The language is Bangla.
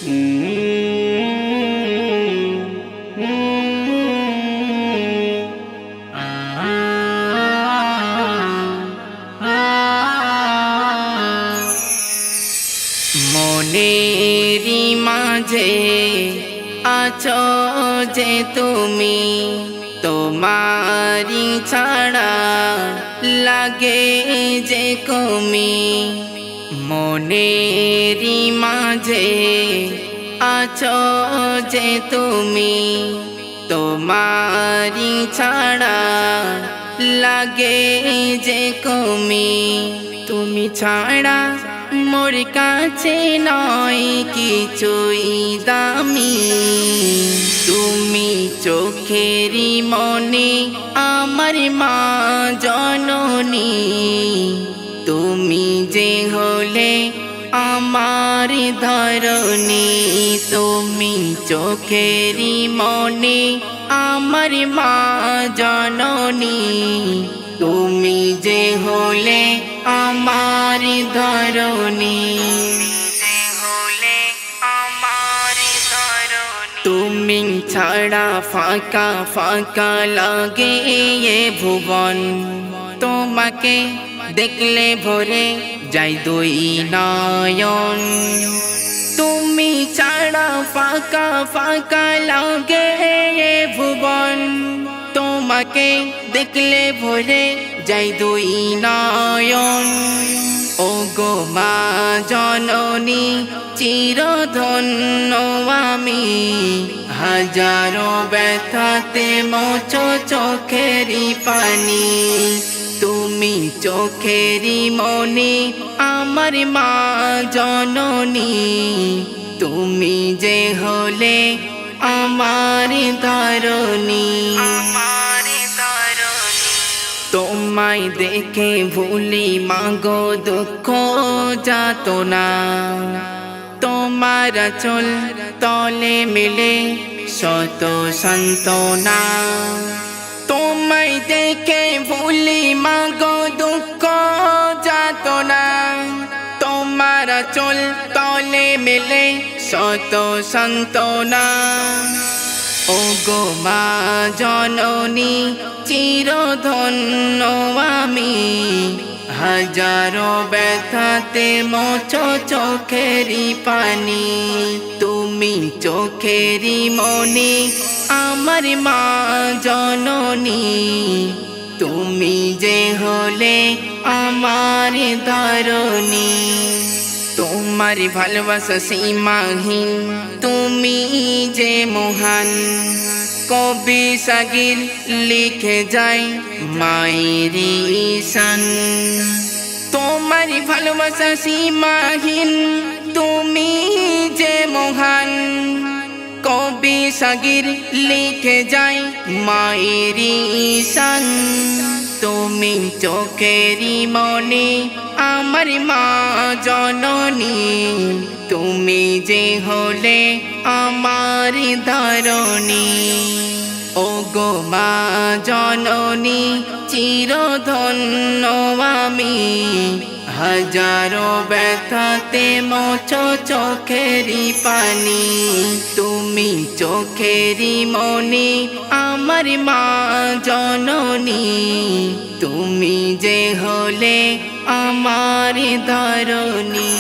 মনেরি মাঝে আছো যে তুমি, তোমারি ছাড়া লাগে যে কমি। মনেরি মাঝে আছো যে তুমি, তোমারি ছাড়া লাগে যে কমি। তুমি ছাড়া মোর কাছে নয় কিছুই দামি। তুমি চোখেরি মনে আমার মা জননী। তুমি যে হলে আমার ধরণী। তুমি চোখেরি মনে আমার মা জননী। তুমি যে হলে আমার ধরণী। তুমি ছাড়া ফাঁকা ফাঁকা লাগে এ ভুবন। তোমাকে দেখলে ভরে যাই দুই নয়ন। তুমি ছাড়া ফাঁকা ফাঁকা লাগে এ ভুবন। তোমাকে দেখলে ভরে যাই দুই নয়ন। ও গো মা জননী চিরধন্য আমি। হাজারো ব্যথাতে মোছো চোখেরি পানি। তুমি চোখেরি মনি আমার মা জননী। তুমি যে হলে আমার ধরণী। তোমায় দেখে ভুলি মাগো দুঃখ যাতনা। তোমার চল তলে মিলে শত সান্ত্বনা। তোমায় দেখে ভুলি মাগো দুঃখ যাতনা। তোমার চল তলে মিলে শত সান্ত্বনা। ও গো মা জননী চিরধন্য আমি। হাজারো ব্যথাতে মোছো চোখেরি পানি। তুমি চোখেরি মনি আমার মা জননী। তুমি যে হলে আমার ধরণী। তোমার ভালোবাসা সীমাহীন, তুমি যে মহান। কবি সাগির লিখে যায় মায়েরি ঈশান। তোমার ভালোবাসা সীমাহীন, তুমি যে মহান। কবি সাগির লিখে যায় মায়েরি ঈশান। তুমি চোখেরি মনে আমার মা জননী। তুমি যে হলে আমার ধরণী। ও গো মা জননী চিরধন্য আমি। হাজারো ব্যথাতে মোছো চোখেরি পানি। তুমি চোখেরি মনি আমার মা জননী। তুমি যে হলে আমার ধরণী।